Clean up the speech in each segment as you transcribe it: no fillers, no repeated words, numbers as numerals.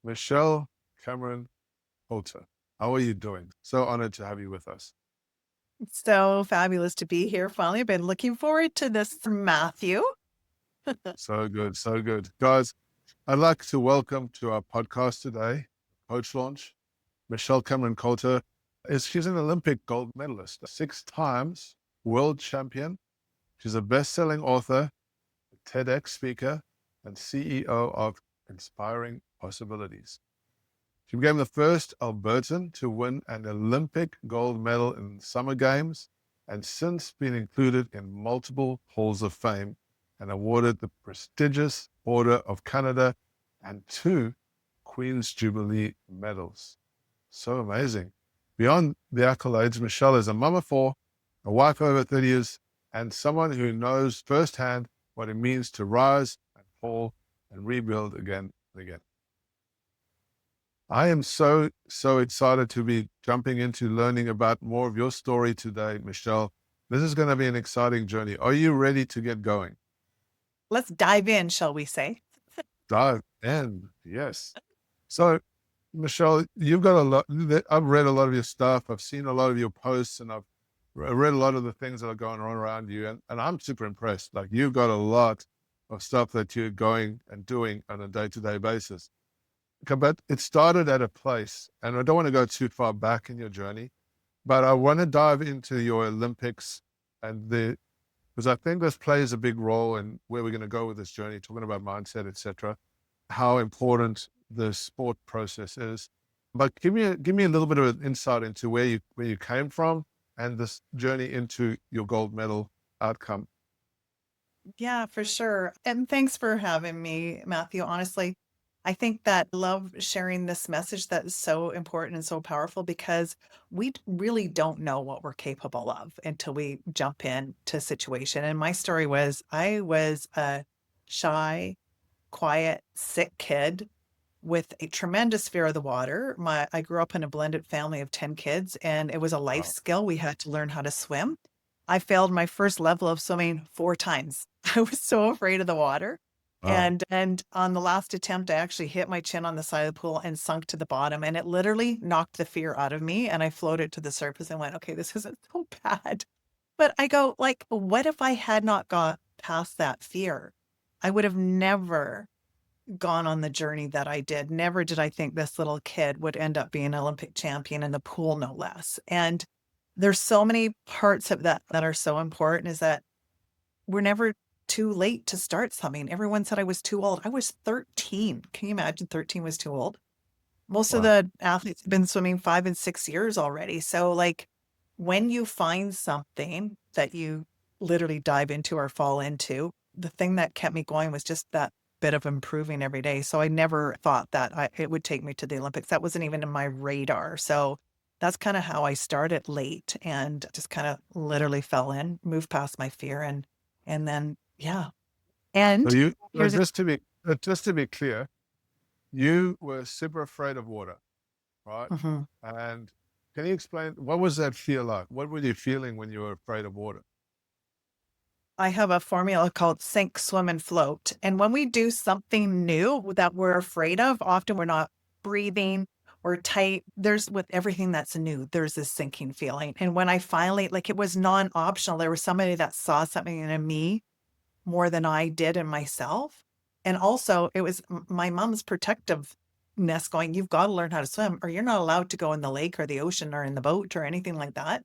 Michelle Cameron Coulter. How are you doing? So honored to have you with us. So fabulous to be here. Finally, I've been looking forward to this from Matthew. So good, so good. Guys, I'd like to welcome to our podcast today, Coach Launch. Michelle Cameron Coulter she's an Olympic gold medalist, 6 times world champion. She's a best-selling author, TEDx speaker, and CEO of Inspiring Possibilities. She became the first Albertan to win an Olympic gold medal in Summer Games and since been included in multiple halls of fame and awarded the prestigious Order of Canada and 2 Queen's Jubilee medals. So amazing. Beyond the accolades, Michelle is a mom of 4, a wife over 30 years, and someone who knows firsthand what it means to rise and fall and rebuild again and again. I am so excited to be jumping into learning about more of your story today, Michelle. This is going to be an exciting journey. Are you ready to get going? Let's dive in, shall we say? Dive in. Yes. So, Michelle, you've got a lot. I've read a lot of your stuff. I've seen a lot of your posts, and I've read a lot of the things that are going on around you. And I'm super impressed. Like, you've got a lot of stuff that you're going and doing on a day-to-day basis. Okay, but it started at a place, and I don't want to go too far back in your journey, but I want to dive into your Olympics and because I think this plays a big role in where we're going to go with this journey, talking about mindset, etc., how important the sport process is. But give me a little bit of an insight into where you came from and this journey into your gold medal outcome. Yeah, for sure. And thanks for having me, Matthew. Honestly, I think that I love sharing this message that is so important and so powerful because really don't know what we're capable of until we jump into a situation. And my story was I was a shy, quiet, sick kid with a tremendous fear of the water. I grew up in a blended family of 10 kids, and it was a life Wow. skill. We had to learn how to swim. I failed my first level of swimming 4 times. I was so afraid of the water. Wow. And on the last attempt, I actually hit my chin on the side of the pool and sunk to the bottom. And it literally knocked the fear out of me. And I floated to the surface and went, okay, this isn't so bad. But I go, like, what if I had not got past that fear? I would have never gone on the journey that I did. Never did I think this little kid would end up being an Olympic champion in the pool, no less. And there's so many parts of that that are so important is that we're never too late to start something. Everyone said I was too old. I was 13. Can you imagine 13 was too old? Most of Wow. the athletes have been swimming 5 and 6 years already. So, like, when you find something that you literally dive into or fall into, the thing that kept me going was just that bit of improving every day. So I never thought that it would take me to the Olympics. That wasn't even in my radar. So that's kind of how I started late and just kind of literally fell in, moved past my fear, and then yeah. So And you here's a just to be clear, you were super afraid of water, right? mhm. And can you explain what was that feel like? What were you feeling when you were afraid of water? I have a formula called sink, swim, and float. And when we do something new that we're afraid of, often we're not breathing, we're tight. There's with everything that's new, there's this sinking feeling. And when I finally, like, it was non optional, there was somebody that saw something in me more than I did in myself. And also, it was my mom's protectiveness going, you've got to learn how to swim, or you're not allowed to go in the lake or the ocean or in the boat or anything like that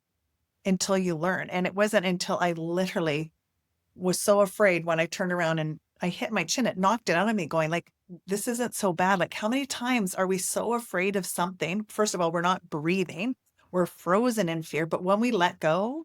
until you learn. And it wasn't until I literally was so afraid when I turned around and I hit my chin, it knocked it out of me going like, this isn't so bad. Like, how many times are we so afraid of something? First of all, we're not breathing. We're frozen in fear. But when we let go,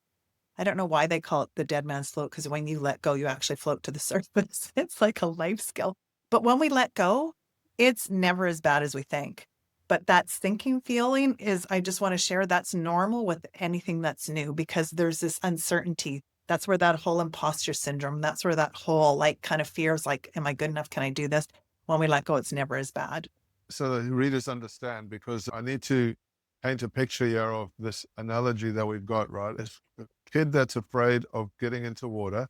I don't know why they call it the dead man's float, because when you let go, you actually float to the surface. It's like a life skill. But when we let go, it's never as bad as we think. But that sinking feeling is, I just want to share, that's normal with anything that's new because there's this uncertainty. That's where that whole imposter syndrome, that's where that whole like kind of fear is like, am I good enough? Can I do this? When we let go, it's never as bad. So the readers understand, because I need to paint a picture here of this analogy that we've got, right? A kid that's afraid of getting into water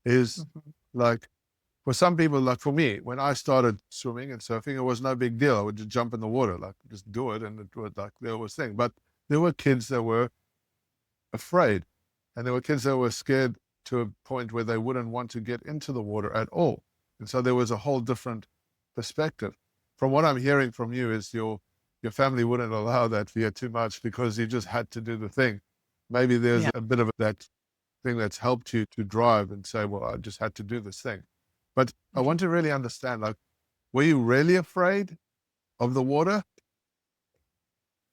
is Mhm. like for some people, like for me, when I started swimming and surfing, it was no big deal. I would just jump in the water, like just do it, and it was like there was thing. But there were kids that were afraid, and there were kids that were scared to a point where they wouldn't want to get into the water at all. And so there was a whole different perspective. From what I'm hearing from you is your family wouldn't allow that for you too much because you just had to do the thing. Maybe there's Yeah. a bit of that thing that's helped you to drive and say, well, I just had to do this thing. But I Mhm. want to really understand, like, were you really afraid of the water?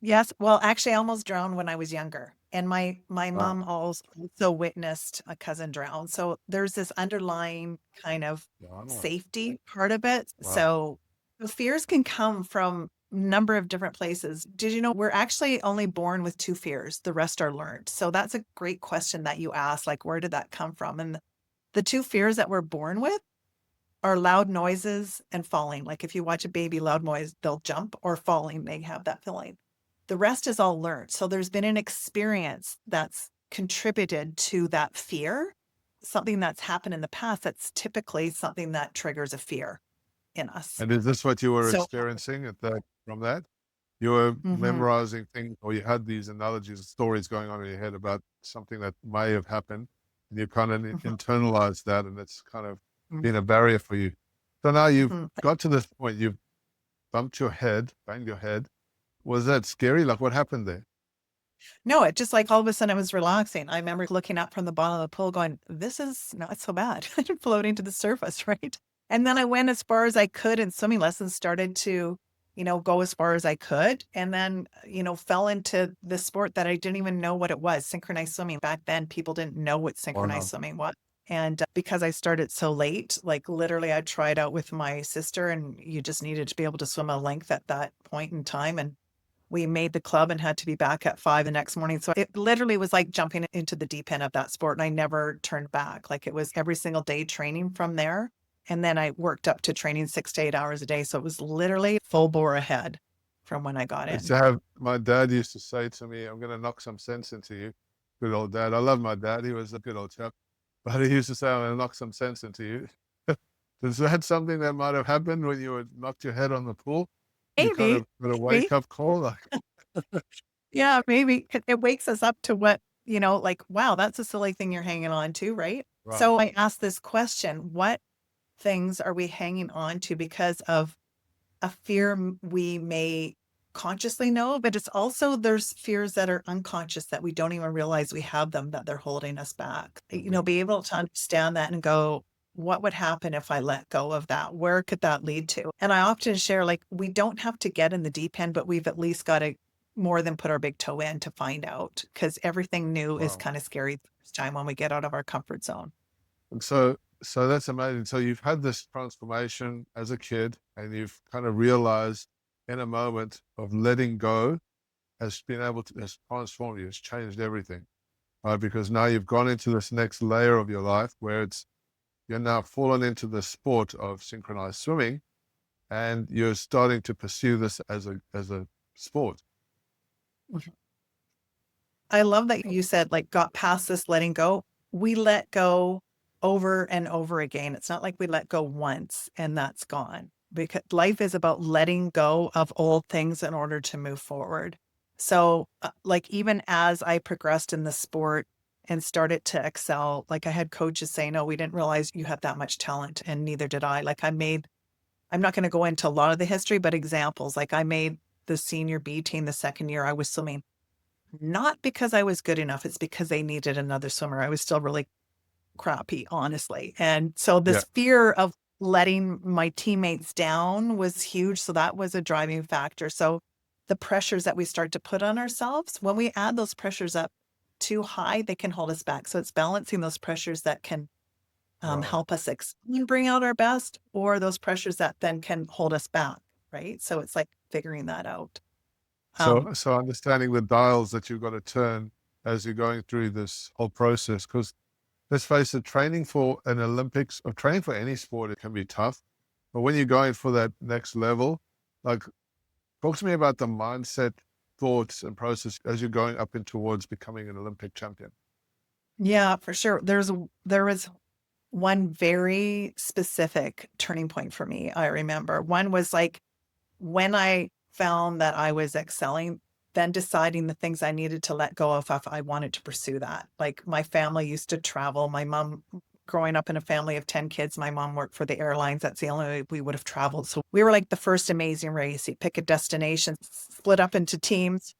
Yes. Well, actually, I almost drowned when I was younger. And my Wow. mom also witnessed a cousin drown. So there's this underlying kind of Wow. safety part of it. Wow. So the fears can come from a number of different places. Did you know we're actually only born with two fears? The rest are learned. So that's a great question that you asked. Like, where did that come from? And the two fears that we're born with are loud noises and falling. Like if you watch a baby loud noise, they'll jump, or falling, they have that feeling. The rest is all learned. So there's been an experience that's contributed to that fear, something that's happened in the past that's typically something that triggers a fear in us. And is this what you were So, experiencing at that from that? You were mhm, memorizing things, or you had these analogies, stories going on in your head about something that may have happened, and you kind of mhm, internalized that, and it's kind of mhm, been a barrier for you. So now you've mhm. got to this point, you've bumped your head, banged your head. Was that scary? Like what happened there? No, it just like all of a sudden it was relaxing. I remember looking up from the bottom of the pool going, this is not so bad. Floating to the surface, right? And then I went as far as I could in swimming lessons, started to, go as far as I could. And then, fell into the sport that I didn't even know what it was, synchronized swimming. Back then, people didn't know what synchronized Wow. swimming was. And because I started so late, like literally I tried out with my sister, and you just needed to be able to swim a length at that point in time. And we made the club and had to be back at 5 the next morning. So it literally was like jumping into the deep end of that sport. And I never turned back. Like it was every single day training from there. And then I worked up to training 6 to 8 hours a day. So it was literally full bore ahead from when I got I used in. to have, my dad used to say to me, I'm going to knock some sense into you. Good old dad. I love my dad. He was a good old chap. But he used to say, I'm going to knock some sense into you. Is that something that might have happened when you had knocked your head on the pool? You kind Maybe, of got a maybe. wake up call? Like, Yeah, maybe. It wakes us up to what, like, wow, that's a silly thing you're hanging on to, right? right. So I asked this question: what things are we hanging on to because of a fear we may consciously know, but it's also there's fears that are unconscious that we don't even realize we have them, that they're holding us back. Mhm. Be able to understand that and go, what would happen if I let go of that? Where could that lead to? And I often share, like, we don't have to get in the deep end, but we've at least got to more than put our big toe in to find out, because everything new is Wow. kind of scary the first time when we get out of our comfort zone. And so that's amazing. So you've had this transformation as a kid, and you've kind of realized in a moment of letting go has been able to, has transformed you, has changed everything, right? Because now you've gone into this next layer of your life where you're now fallen into the sport of synchronized swimming, and you're starting to pursue this as a sport. I love that you said, like, got past this letting go. We let go over and over again. It's not like we let go once and that's gone, because life is about letting go of old things in order to move forward. So, like, even as I progressed in the sport and started to excel, like, I had coaches saying, "Oh, we didn't realize you had that much talent." And neither did I. Like, I'm not going to go into a lot of the history, but examples, like, I made the senior B team the second year I was swimming, not because I was good enough, it's because they needed another swimmer. I was still really crappy, honestly. And so Yeah. this fear of letting my teammates down was huge. So that was a driving factor. So the pressures that we start to put on ourselves, when we add those pressures up too high, they can hold us back. So it's balancing those pressures that can Right. help us and bring out our best, or those pressures that then can hold us back. Right. So it's like figuring that out. Um, So understanding the dials that you've got to turn as you're going through this whole process, because let's face it, training for an Olympics or training for any sport, it can be tough. But when you're going for that next level, like talk to me about the mindset, thoughts, and process as you're going up and towards becoming an Olympic champion. yeah, for sure. There was one very specific turning point for me, I remember. One was like when I found that I was excelling, then deciding the things I needed to let go of if I wanted to pursue that. Like my family used to travel. My mom, growing up in a family of 10 kids, my mom worked for the airlines. That's the only way we would have traveled. So we were like the first Amazing Race. You pick a destination, split up into teams,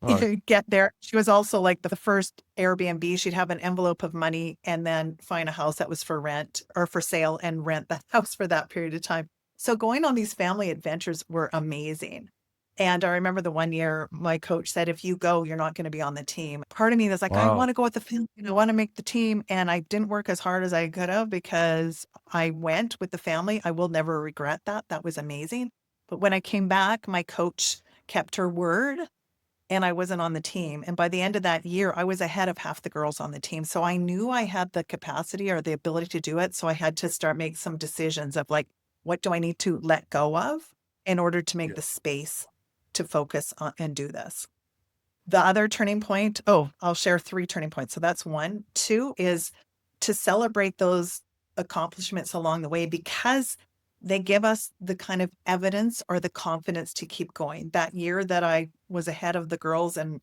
Oh, you get there. She was also like the first Airbnb. She'd have an envelope of money and then find a house that was for rent or for sale and rent the house for that period of time. So going on these family adventures were amazing. And I remember the one year my coach said, if you go, you're not going to be on the team. Part of me was like, I wow. want to go with the family. I want to make the team. And I didn't work as hard as I could have because I went with the family. I will never regret that. That was amazing. But when I came back, my coach kept her word and I wasn't on the team. And by the end of that year, I was ahead of half the girls on the team. So I knew I had the capacity or the ability to do it. So I had to start make some decisions of like, what do I need to let go of in order to make Yeah. the space to focus on and do this? The other turning point, I'll share three turning points. So that's one. Two is to celebrate those accomplishments along the way because they give us the kind of evidence or the confidence to keep going. That year that I was ahead of the girls and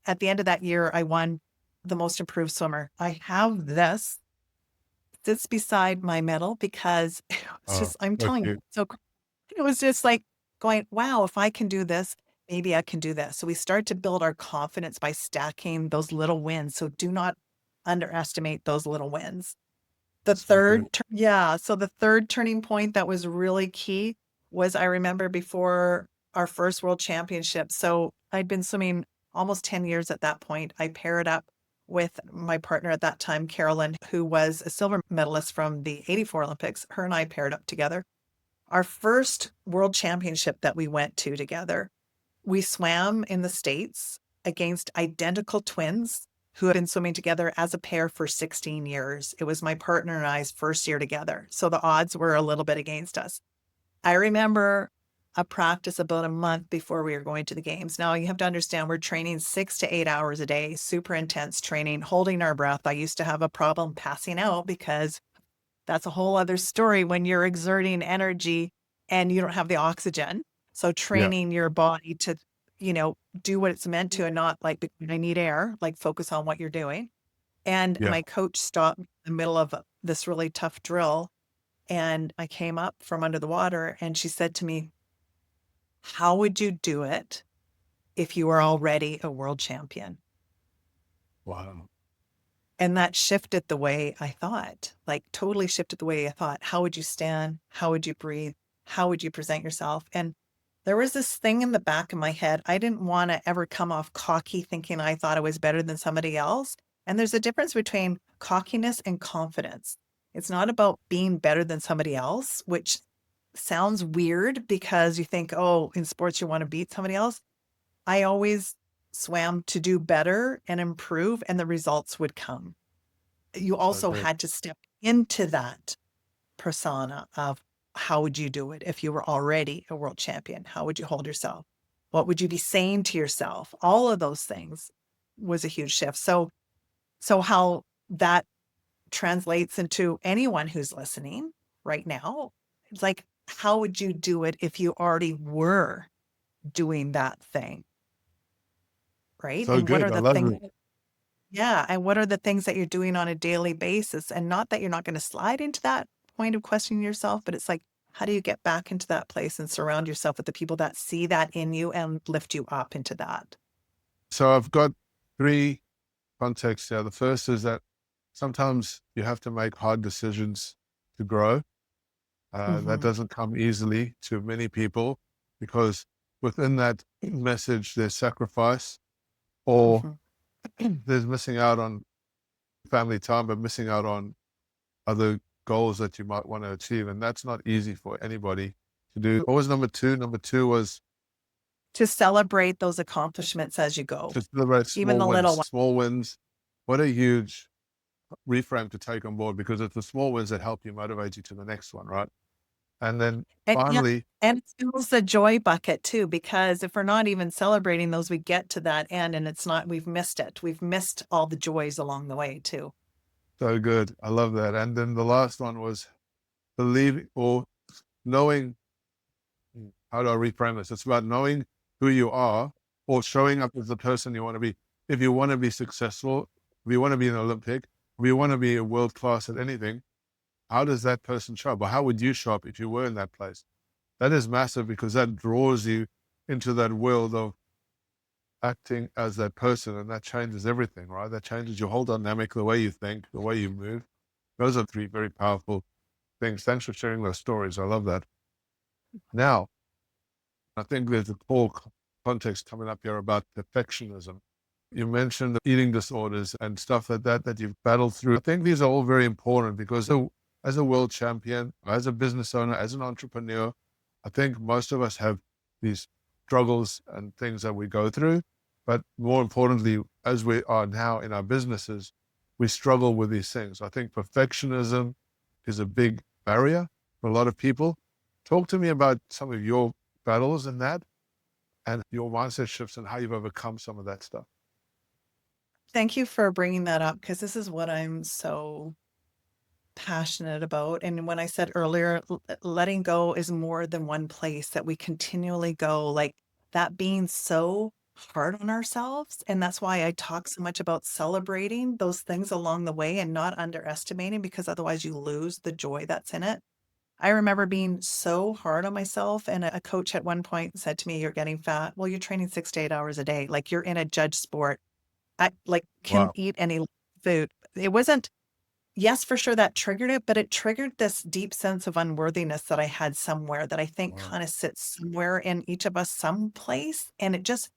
at the end of that year I won the most improved swimmer. I have this sits beside my medal because it's Oh, just I'm so telling you. cute. So it was just like going, wow, if I can do this, maybe I can do this. So we start to build our confidence by stacking those little wins. So do not underestimate those little wins. The So good. third, yeah. So the third turning point that was really key was I remember before our first world championship. So I'd been swimming almost 10 years at that point. I paired up with my partner at that time, Carolyn, who was a silver medalist from the 84 Olympics. Her and I paired up together. Our first world championship that we went to together, we swam in the States against identical twins who had been swimming together as a pair for 16 years. It was my partner and I's first year together. So the odds were a little bit against us. I remember a practice about a month before we were going to the games. Now you have to understand we're training 6 to 8 hours a day, super intense training, holding our breath. I used to have a problem passing out because that's a whole other story when you're exerting energy and you don't have the oxygen. So Yeah. training your body to, do what it's meant to and not like, I need air, like focus on what you're doing. And Yeah. my coach stopped me in the middle of this really tough drill. And I came up from under the water and she said to me, how would you do it if you were already a world champion? Wow. And that shifted the way I thought, like totally shifted the way I thought. How would you stand? How would you breathe? How would you present yourself? And there was this thing in the back of my head. I didn't want to ever come off cocky thinking I thought I was better than somebody else. And there's a difference between cockiness and confidence. It's not about being better than somebody else, which sounds weird because you think, oh, in sports, you want to beat somebody else. I always swam to do better and improve, and the results would come. You So also good. had to step into that persona of how would you do it if you were already a world champion? How would you hold yourself? What would you be saying to yourself? All of those things was a huge shift. So how that translates into anyone who's listening right now, it's like, how would you do it if you already were doing that thing? Right. So And what good. are I the love things it. Yeah, and what are the things that you're doing on a daily basis? And not that you're not going to slide into that point of questioning yourself, but it's like, how do you get back into that place and surround yourself with the people that see that in you and lift you up into that? So I've got three contexts here. The first is that sometimes you have to make hard decisions to grow. That Hmm. doesn't come easily to many people because within that message, there's sacrifice or Hmm. there's missing out on family time, but missing out on other goals that you might want to achieve. And that's not easy for anybody to do. What was number two? Number two was To celebrate those accomplishments as you go, to celebrate even small the wins. little ones. Small wins. What a huge reframe to take on board because it's the small wins that help you motivate you to the next one, right? And then And yeah, finally, and it fills the joy bucket too, because if we're not even celebrating those, we get to that end and it's not, we've missed it. We've missed all the joys along the way too. So good. I love that. And then the last one was believing or knowing. How do I reframe this? It's about knowing who you are or showing up as the person you want to be. If you want to be successful, if you want to be an Olympic, if you want to be a world class at anything, how does that person show up? Or how would you show up if you were in that place? That is massive because that draws you into that world of acting as that person, and that changes everything, right? That changes your whole dynamic, the way you think, the way you move. Those are three very powerful things. Thanks for sharing those stories. I love that. Now, I think there's a whole context coming up here about perfectionism. You mentioned the eating disorders and stuff like that that you've battled through. I think these are all very important because as a world champion, as a business owner, as an entrepreneur, I think most of us have these struggles and things that we go through. But more importantly, as we are now in our businesses, we struggle with these things. I think perfectionism is a big barrier for a lot of people. Talk to me about some of your battles in that and your mindset shifts and how you've overcome some of that stuff. Thank you for bringing that up because this is what I'm so passionate about. And when I said earlier, letting go is more than one place that we continually go, like that being so hard on ourselves. And that's why I talk so much about celebrating those things along the way and not underestimating, because otherwise you lose the joy that's in it. I remember being so hard on myself. And a coach at one point said to me, "You're getting fat." Well, you're training 6 to 8 hours a day. Like you're in a judge sport. I like can Wow. eat any food. It wasn't, yes, for sure that triggered it, but it triggered this deep sense of unworthiness that I had somewhere that I think Wow. kind of sits somewhere in each of us someplace. And it just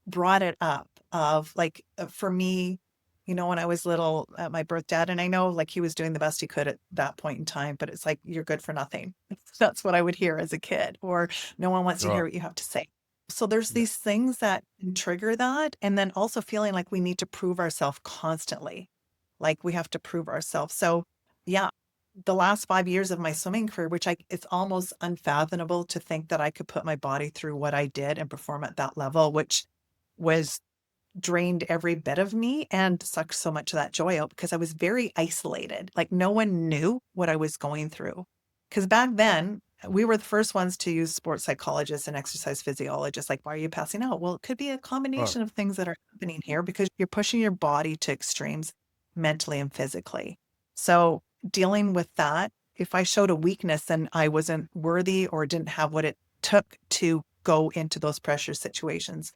brought it up of like, for me, when I was little, my birth dad, and I know like he was doing the best he could at that point in time, but it's like, you're good for nothing. That's what I would hear as a kid, or no one wants to Right. hear what you have to say. So there's Yeah. these things that can trigger that. And then also feeling like we need to prove ourselves constantly. Like we have to prove ourselves. So yeah, the last 5 years of my swimming career, it's almost unfathomable to think that I could put my body through what I did and perform at that level, which was drained every bit of me and sucked so much of that joy out because I was very isolated. Like no one knew what I was going through. Because back then, we were the first ones to use sports psychologists and exercise physiologists. Like, why are you passing out? Well, it could be a Right. combination of things that are happening here because you're pushing your body to extremes mentally and physically. So, dealing with that, if I showed a weakness and I wasn't worthy or didn't have what it took to go into those pressure situations,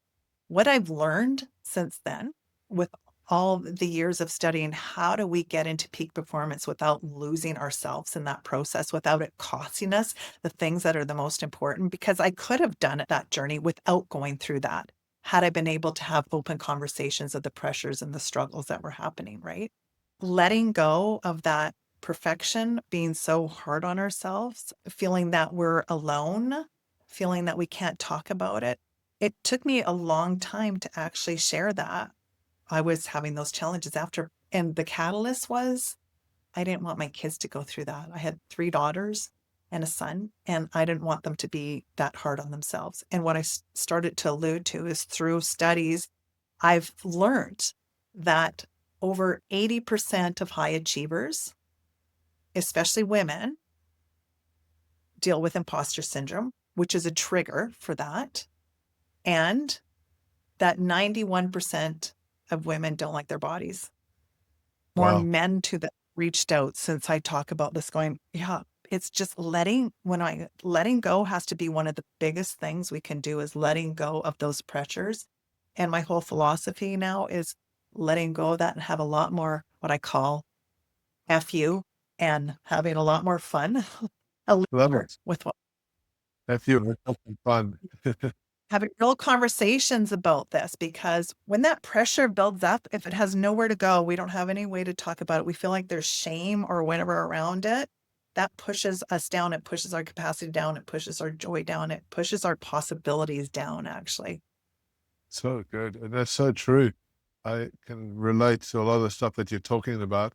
what I've learned since then, with all the years of studying, how do we get into peak performance without losing ourselves in that process, without it costing us the things that are the most important? Because I could have done that journey without going through that, had I been able to have open conversations of the pressures and the struggles that were happening, right? Letting go of that perfection, being so hard on ourselves, feeling that we're alone, feeling that we can't talk about it. It took me a long time to actually share that I was having those challenges after. And the catalyst was I didn't want my kids to go through that. I had 3 daughters and a son, and I didn't want them to be that hard on themselves. And what I started to allude to is through studies, I've learned that over 80% of high achievers, especially women, deal with imposter syndrome, which is a trigger for that. And that 91% of women don't like their bodies. More Wow. men to that reached out since I talk about this going, yeah, it's just letting go has to be one of the biggest things we can do, is letting go of those pressures. And my whole philosophy now is letting go of that and have a lot more what I call FU and having a lot more fun, a Love leader it. with what If you something fun. having real conversations about this, because when that pressure builds up, if it has nowhere to go, we don't have any way to talk about it. We feel like there's shame or whatever around it. That pushes us down. It pushes our capacity down. It pushes our joy down. It pushes our possibilities down, actually. So good. And that's so true. I can relate to a lot of the stuff that you're talking about.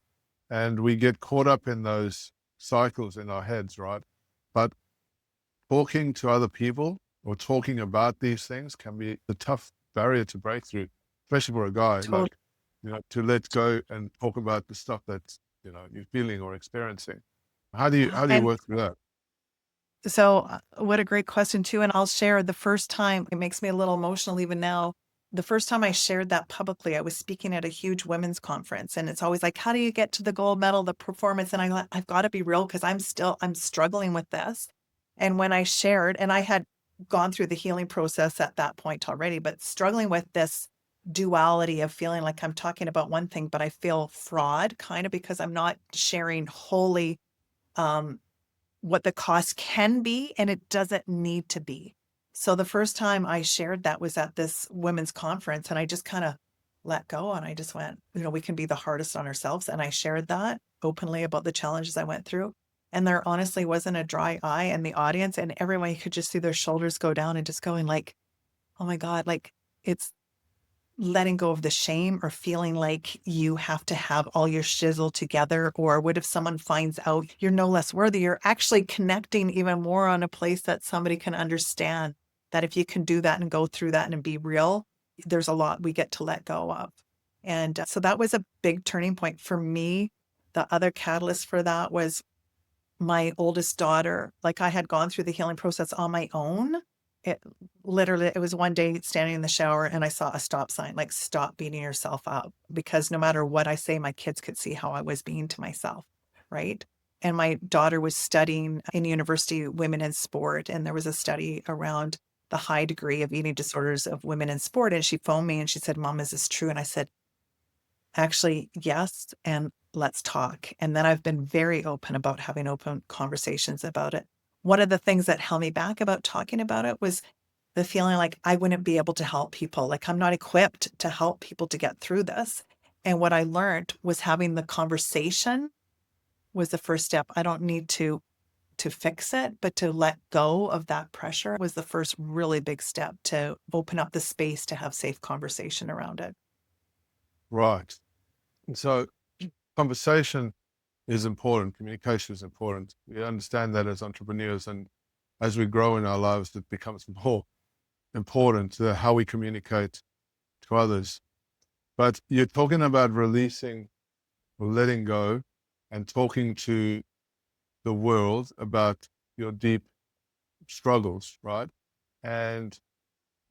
And we get caught up in those cycles in our heads, right? But talking to other people or talking about these things can be a tough barrier to break through, especially for a guy. Totally. Like, to let go and talk about the stuff that's you're feeling or experiencing. How do you And work through that? so, what a great question, too. And I'll share the first time, it makes me a little emotional even now. The first time I shared that publicly, I was speaking at a huge women's conference. And it's always like, how do you get to the gold medal, the performance? And I've got to be real because I'm struggling with this. And when I shared, and I had gone through the healing process at that point already, but struggling with this duality of feeling like I'm talking about one thing, but I feel fraud kind of because I'm not sharing wholly um, what the cost can be, and it doesn't need to be. So the first time I shared that was at this women's conference, and I just kind of let go and I just went, we can be the hardest on ourselves. And I shared that openly about the challenges I went through. And there honestly wasn't a dry eye in the audience, and everyone, you could just see their shoulders go down and just going like, oh my God, like it's letting go of the shame or feeling like you have to have all your shizzle together. Or what if someone finds out you're no less worthy? You're actually connecting even more on a place that somebody can understand that if you can do that and go through that and be real, there's a lot we get to let go of. And so that was a big turning point for me. The other catalyst for that was my oldest daughter. Like, I had gone through the healing process on my own. It literally, it was one day standing in the shower and I saw a stop sign, like, stop beating yourself up, because no matter what I say, my kids could see how I was being to myself. Right. And my daughter was studying in university, women in sport. And there was a study around the high degree of eating disorders of women in sport. And she phoned me and she said, Mom, is this true? And I said, actually, yes. And let's talk. And then I've been very open about having open conversations about it. One of the things that held me back about talking about it was the feeling like I wouldn't be able to help people. Like, I'm not equipped to help people to get through this. And what I learned was having the conversation was the first step. I don't need to fix it, but to let go of that pressure was the first really big step to open up the space to have safe conversation around it. Right. And so conversation is important. Communication is important. We understand that as entrepreneurs, and as we grow in our lives, it becomes more important how we communicate to others. But you're talking about releasing or letting go and talking to the world about your deep struggles, right? And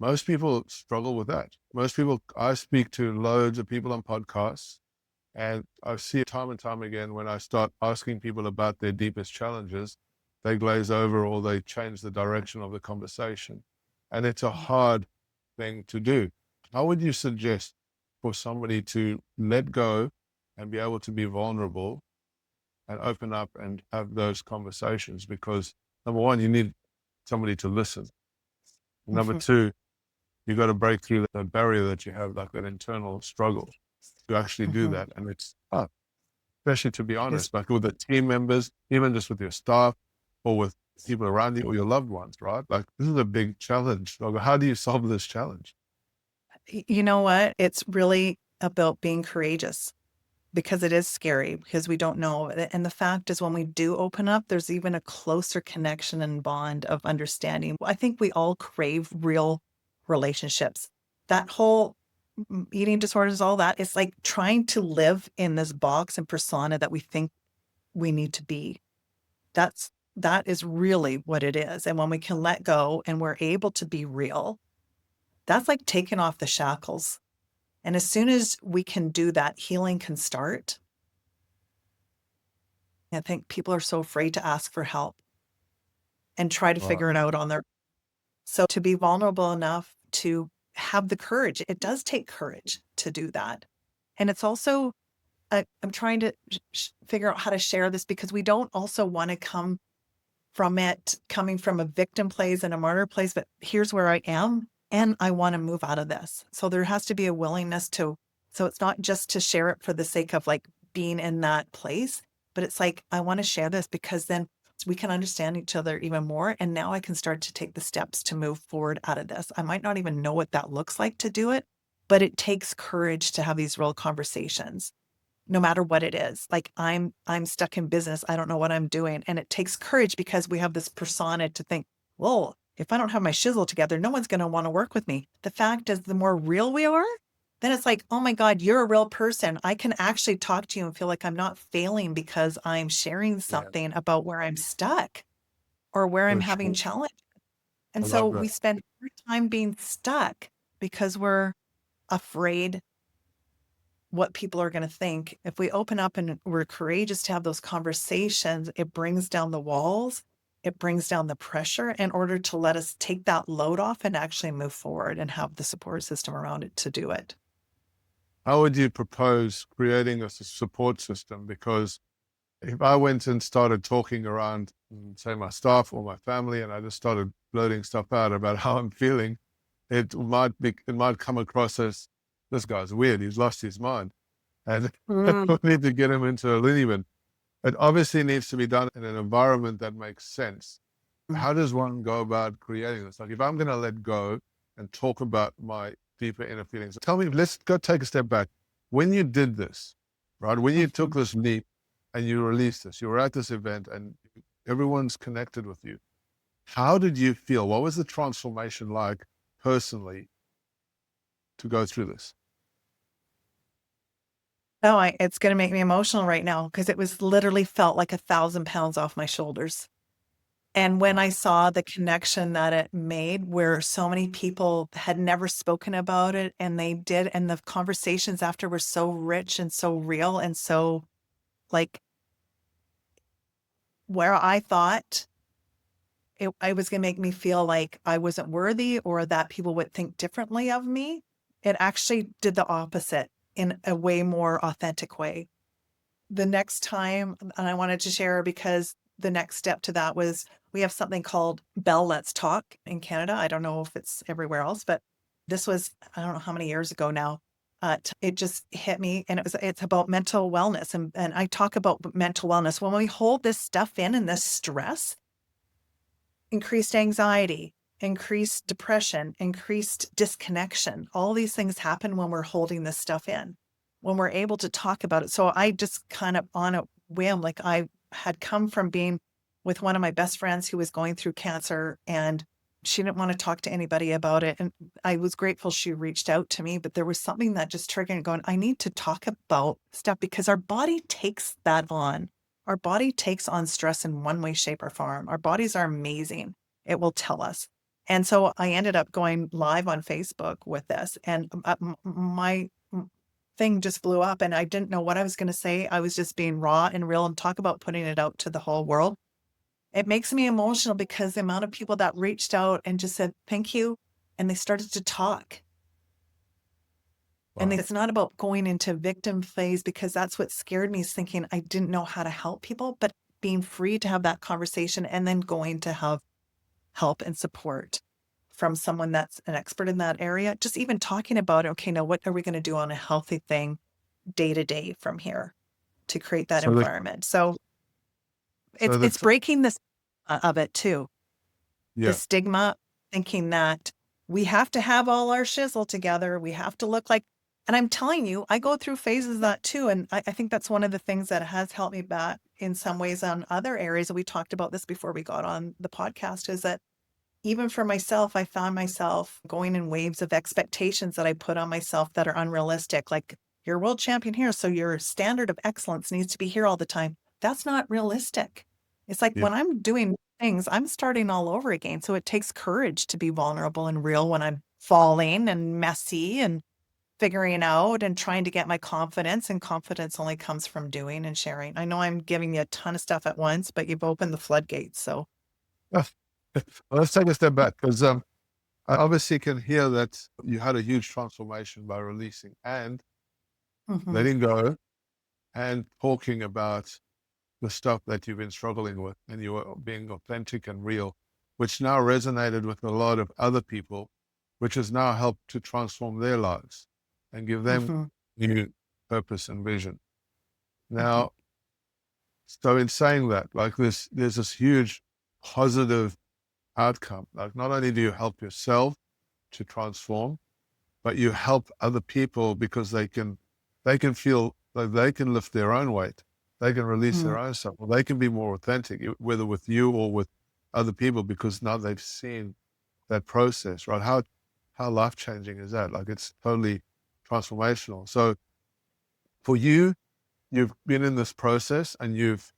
most people struggle with that. Most people, I speak to loads of people on podcasts, and I see it time and time again when I start asking people about their deepest challenges, they glaze over or they change the direction of the conversation. And it's a hard thing to do. How would you suggest for somebody to let go and be able to be vulnerable and open up and have those conversations? Because number one, you need somebody to listen. Number Mhm. two, you got to break through that barrier that you have, like that internal struggle to actually do Mhm. that. And it's tough, especially to be It is. honest, like with the team members, even just with your staff or with people around you or your loved ones, right? Like, this is a big challenge. Like, how do you solve this challenge? You know what? It's really about being courageous, because it is scary because we don't know. And the fact is, when we do open up, there's even a closer connection and bond of understanding. I think we all crave real relationships. That whole eating disorders, all that, is like trying to live in this box and persona that we think we need to be. That is really what it is. And when we can let go and we're able to be real, that's like taking off the shackles. And as soon as we can do that, healing can start. I think people are so afraid to ask for help and try to Right. figure it out on their. So to be vulnerable enough to have the courage, it does take courage to do that. And it's also, I'm trying to figure out how to share this, because we don't also want to come from it coming from a victim place and a martyr place, but here's where I am and I want to move out of this. So there has to be a willingness to, so it's not just to share it for the sake of like being in that place, but it's like, I want to share this because then we can understand each other even more. And now I can start to take the steps to move forward out of this. I might not even know what that looks like to do it, but it takes courage to have these real conversations, no matter what it is. Like, I'm stuck in business. I don't know what I'm doing. And it takes courage because we have this persona to think, well, if I don't have my shizzle together, no one's going to want to work with me. The fact is, the more real we are, then it's like, oh my God, you're a real person. I can actually talk to you and feel like I'm not failing because I'm sharing Yeah, something about where I'm stuck or where I'm for having sure. challenge. I And so love we that. spend more time being stuck because we're afraid what people are going to think. If we open up and we're courageous to have those conversations, it brings down the walls, it brings down the pressure in order to let us take that load off and actually move forward and have the support system around it to do it. How would you propose creating a support system? Because if I went and started talking around, say, my staff or my family, and I just started blurting stuff out about how I'm feeling, it might come across as, this guy's weird. He's lost his mind, and Mm. we need to get him into a loony bin. It obviously needs to be done in an environment that makes sense. How does one go about creating this? Like, if I'm going to let go and talk about my deeper inner feelings, tell me, let's go take a step back. When you did this, right? When you took Mhm. this leap and you released this, you were at this event and everyone's connected with you. How did you feel? What was the transformation like personally to go through this? Oh, it's going to make me emotional right now because it was literally felt like 1,000 pounds off my shoulders. And when Wow. I saw the connection that it made, where so many people had never spoken about it and they did, and the conversations after were so rich and so real and so like where I thought it was going to make me feel like I wasn't worthy or that people would think differently of me, it actually did the opposite in a way more authentic way. The next time, and I wanted to share because the next step to that was we have something called Bell Let's Talk in Canada. I don't know if it's everywhere else, but this was, I don't know how many years ago now. It just hit me, and it's about mental wellness. And I talk about mental wellness. When we hold this stuff in and this stress, increased anxiety, increased depression, increased disconnection. All these things happen when we're holding this stuff in, when we're able to talk about it. So I just kind of on a whim, like I had come from being with one of my best friends who was going through cancer and she didn't want to talk to anybody about it. And I was grateful she reached out to me, but there was something that just triggered going, I need to talk about stuff because our body takes that on. Our body takes on stress in one way, shape, or form. Our bodies are amazing. It will tell us. And so I ended up going live on Facebook with this, and my thing just blew up, and I didn't know what I was going to say. I was just being raw and real and talk about putting it out to the whole world. It makes me emotional because the amount of people that reached out and just said, thank you. And they started to talk. And Wow. it's not about going into victim phase because that's what scared me is thinking I didn't know how to help people, but being free to have that conversation and then going to have help and support from someone that's an expert in that area. Just even talking about, okay, now what are we going to do on a healthy thing day to day from here to create that So the, environment? So so it's that's, breaking this of it too. The yeah. stigma, thinking that we have to have all our shizzle together. We have to look like, and I'm telling you, I go through phases of that too. And I think that's one of the things that has helped me back in some ways on other areas. And we talked about this before we got on the podcast is that even for myself, I found myself going in waves of expectations that I put on myself that are unrealistic. Like you're a world champion here, so your standard of excellence needs to be here all the time. That's not realistic. It's like Yeah. when I'm doing things, I'm starting all over again. So it takes courage to be vulnerable and real when I'm falling and messy and figuring out and trying to get my confidence. And confidence only comes from doing and sharing. I know I'm giving you a ton of stuff at once, but you've opened the floodgates. So, Well, let's take a step back because I obviously can hear that you had a huge transformation by releasing and mhm, letting go and talking about the stuff that you've been struggling with and you were being authentic and real, which now resonated with a lot of other people, which has now helped to transform their lives and give them mhm, new purpose and vision. mhm, Now, so in saying that, like this, there's this huge positive outcome. Like not only do you help yourself to transform, but you help other people because they can feel like they can lift their own weight. They can release mm. their own stuff. Or they can be more authentic, whether with you or with other people, because now they've seen that process, right? How life changing is that? Like it's totally transformational. So for you, you've been in this process and you've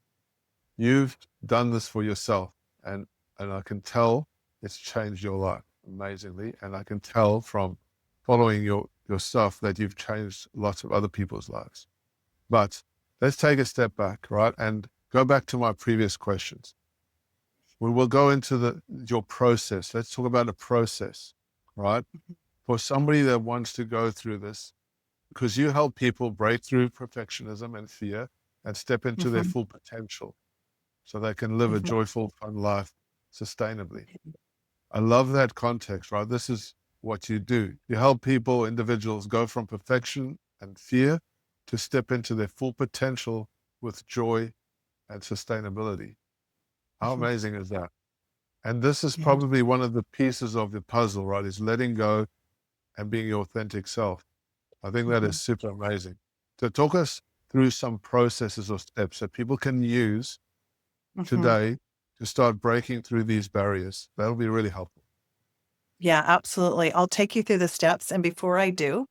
done this for yourself, and I can tell it's changed your life amazingly, and I can tell from following your stuff that you've changed lots of other people's lives. But let's take a step back, right, and go back to my previous questions. We will go into your process. Let's talk about a process, right? For somebody that wants to go through this, because you help people break through perfectionism and fear and step into their Mhm, full potential so they can live a mhm. joyful, fun life sustainably. I love that context, right? This is what you do. You help people, individuals, go from perfection and fear to step into their full potential with joy and sustainability. How Mhm. amazing is that? And this is Yeah. probably one of the pieces of the puzzle, right? Is letting go and being your authentic self. I think that is Mhm. super amazing. So talk us through some processes or steps that people can use Mhm. today to start breaking through these barriers. That'll be really helpful. Yeah, absolutely. I'll take you through the steps. And before I do,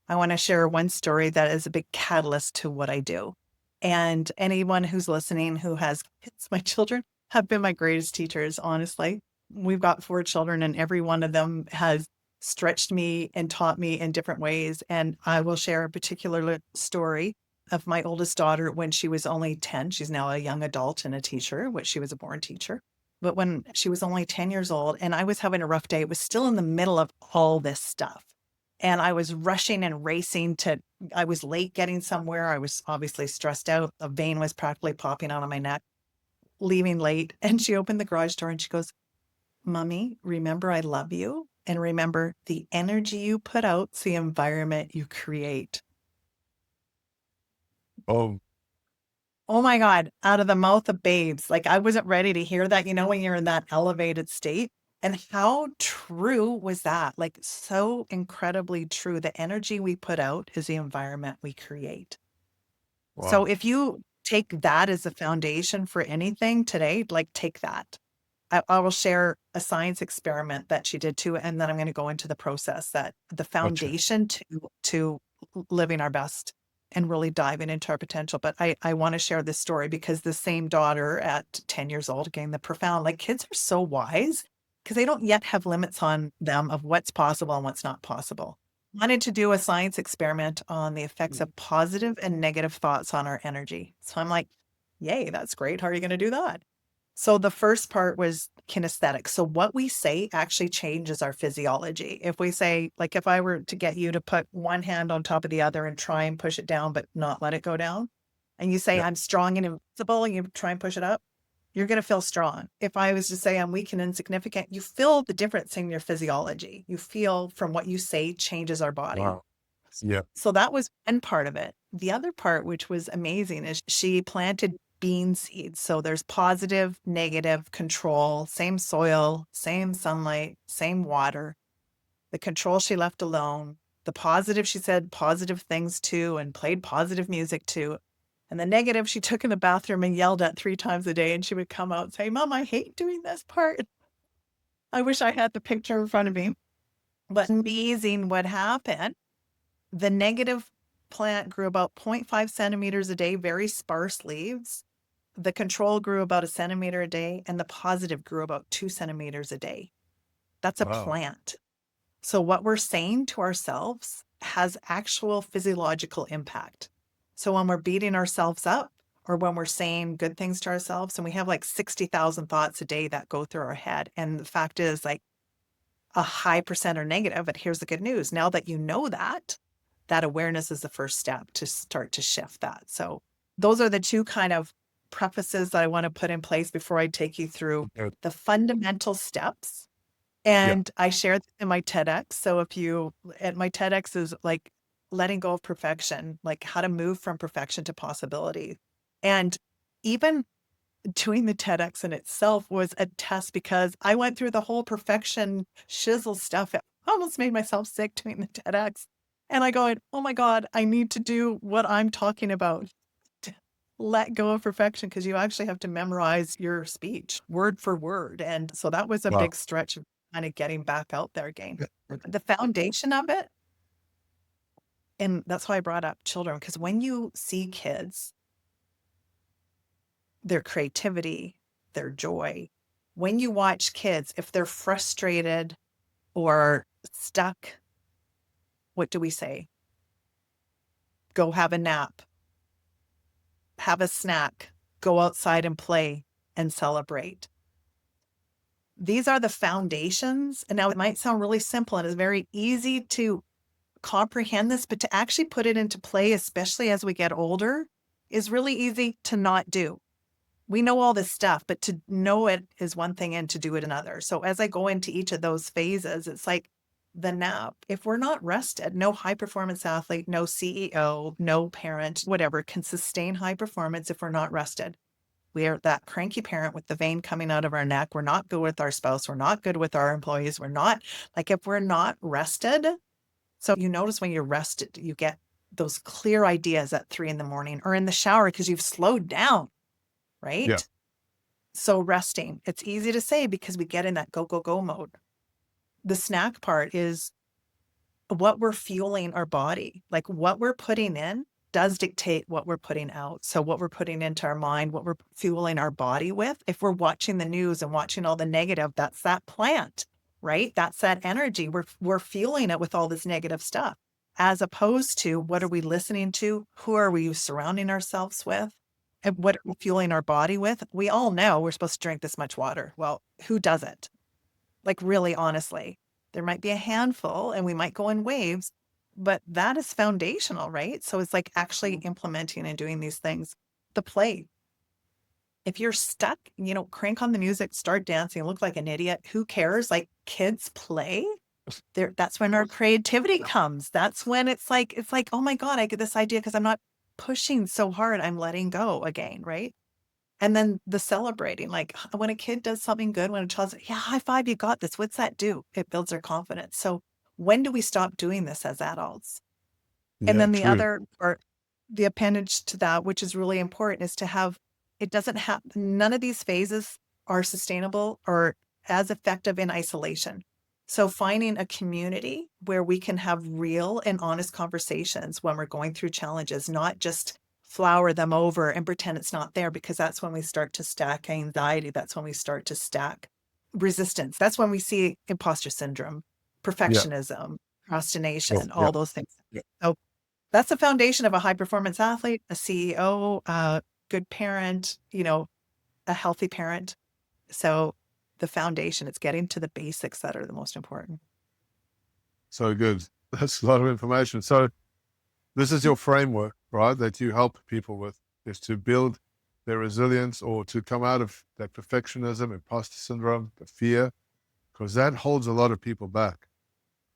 I want to share one story that is a big catalyst to what I do. And anyone who's listening who has kids, my children have been my greatest teachers, honestly. We've got 4 children, and every one of them has stretched me and taught me in different ways. And I will share a particular story of my oldest daughter when she was only 10. She's now a young adult and a teacher, which she was a born teacher. But when she was only 10 years old and I was having a rough day, it was still in the middle of all this stuff. And I was rushing and racing I was late getting somewhere. I was obviously stressed out. A vein was practically popping out of my neck, leaving late. And she opened the garage door and she goes, Mommy, remember I love you. And remember the energy you put out's the environment you create. Oh, Oh my God, out of the mouth of babes. Like I wasn't ready to hear that, when you're in that elevated state. And how true was that? Like so incredibly true. The energy we put out is the environment we create. So wow. if you take that as a foundation for anything today, like take that. I will share a science experiment that she did too, and then I'm going to go into the process that the Gotcha. foundation to living our best and really diving into our potential. But I want to share this story because the same daughter at 10 years old, again, the profound, like kids are so wise because they don't yet have limits on them of what's possible and what's not possible. Wanted to do a science experiment on the effects of positive and negative thoughts on our energy. So I'm like, yay, that's great. How are you going to do that? So the first part was kinesthetic. So what we say actually changes our physiology. If we say, like, if I were to get you to put one hand on top of the other and try and push it down, but not let it go down, and you say, Yeah. I'm strong and invincible, and you try and push it up, you're going to feel strong. If I was to say I'm weak and insignificant, you feel the difference in your physiology. You feel from what you say changes our body. Wow. Yeah. So that was one part of it. The other part, which was amazing, is she planted bean seeds. So there's positive, negative, control, same soil, same sunlight, same water. The control she left alone. The positive, she said positive things to and played positive music to. And the negative, she took in the bathroom and yelled at 3 times a day. And she would come out and say, Mom, I hate doing this part. I wish I had the picture in front of me. But amazing what happened. The negative plant grew about zero point 0.5 centimeters a day, very sparse leaves. The control grew about a centimeter a day, and the positive grew about 2 centimeters a day. That's a Wow. plant. So, what we're saying to ourselves has actual physiological impact. So, when we're beating ourselves up or when we're saying good things to ourselves, and we have like 60,000 thoughts a day that go through our head. And the fact is, like, a high percent are negative. But here's the good news now that you know that, that awareness is the first step to start to shift that. So, those are the two kind of prefaces that I want to put in place before I take you through Good. the fundamental steps. Yeah. And I shared this in my TEDx. So, if you, at my TEDx is like letting go of perfection, like how to move from perfection to possibility. And even doing the TEDx in itself was a test because I went through the whole perfection shizzle stuff. I almost made myself sick doing the TEDx. And I going, oh my God, I need to do what I'm talking about. To let go of perfection because you actually have to memorize your speech word for word. And so that was a Wow. big stretch of kind of getting back out there again. Yeah. The foundation of it And that's why I brought up children, because when you see kids, their creativity, their joy, when you watch kids, if they're frustrated or stuck, what do we say? Go have a nap, have a snack, go outside and play and celebrate. These are the foundations. And now it might sound really simple and it's very easy to comprehend this, but to actually put it into play, especially as we get older, is really easy to not do. We know all this stuff, but to know it is one thing and to do it another. So as I go into each of those phases, it's like the nap. If we're not rested, no high performance athlete, no CEO, no parent, whatever can sustain high performance if we're not rested. We are that cranky parent with the vein coming out of our neck. We're not good with our spouse. We're not good with our employees. We're not like, if we're not rested. So you notice when you're rested, you get those clear ideas at 3 a.m. or in the shower because you've slowed down, Yeah. right? So resting, it's easy to say because we get in that go, go, go mode. The snack part is what we're fueling our body, like what we're putting in does dictate what we're putting out. So what we're putting into our mind, what we're fueling our body with, if we're watching the news and watching all the negative, that's that plant, right? That's that energy. We're fueling it with all this negative stuff, as opposed to what are we listening to? Who are we surrounding ourselves with? And what are we fueling our body with? We all know we're supposed to drink this much water. Well, who doesn't? Like really honestly, there might be a handful and we might go in waves, but that is foundational, right? So it's like actually implementing and doing these things. The play. If you're stuck, crank on the music, start dancing, look like an idiot. Who cares? Like kids play. There, that's when our creativity comes. That's when it's like, oh my God, I get this idea because I'm not pushing so hard. I'm letting go again, right? And then the celebrating, like when a kid does something good, when a child's like, yeah, high five, you got this. What's that do? It builds their confidence. So when do we stop doing this as adults? And Yeah. then the True. other, or the appendage to that, which is really important, is to have, it doesn't have, none of these phases are sustainable or as effective in isolation. So finding a community where we can have real and honest conversations when we're going through challenges, not just flower them over and pretend it's not there, because that's when we start to stack anxiety. That's when we start to stack resistance. That's when we see imposter syndrome, Yeah. perfectionism, Sure. procrastination, Yeah. all those things. Yeah. So that's the foundation of a high performance athlete, a CEO, a good parent, a healthy parent. So the foundation, it's getting to the basics that are the most important. So good. That's a lot of information. So this is your framework, right? That you help people with, is to build their resilience or to come out of that perfectionism, imposter syndrome, the fear, because that holds a lot of people back.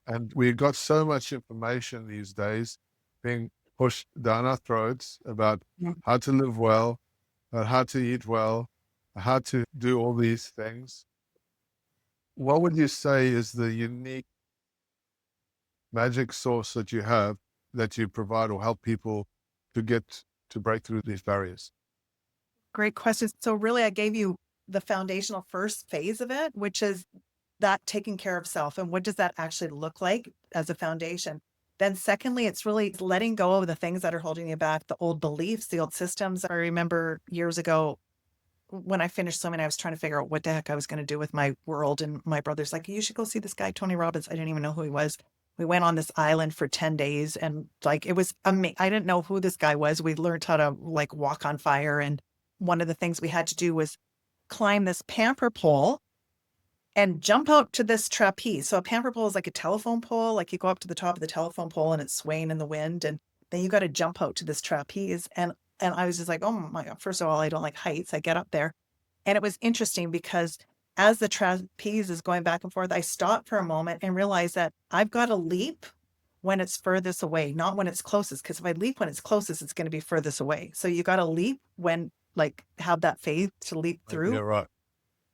And we've got so much information these days being pushed down our throats about Yeah. how to live well, how to eat well, how to do all these things. What would you say is the unique magic source that you have that you provide or help people to get to break through these barriers? Great question. So really, I gave you the foundational first phase of it, which is that taking care of self. And what does that actually look like as a foundation? Then secondly, it's really letting go of the things that are holding you back, the old beliefs, the old systems. I remember years ago when I finished swimming, I was trying to figure out what the heck I was going to do with my world. And my brother's like, you should go see this guy, Tony Robbins. I didn't even know who he was. We went on this island for 10 days and like, it was amazing. I didn't know who this guy was. We learned how to like walk on fire. And one of the things we had to do was climb this pamper pole and jump out to this trapeze. So a pamper pole is like a telephone pole. Like you go up to the top of the telephone pole and it's swaying in the wind. And then you got to jump out to this trapeze. And I was just like, oh my God, first of all, I don't like heights. I get up there. And it was interesting because as the trapeze is going back and forth, I stopped for a moment and realized that I've got to leap when it's furthest away, not when it's closest. Because if I leap when it's closest, it's going to be furthest away. So you got to leap when, like, have that faith to leap Yeah, through. right.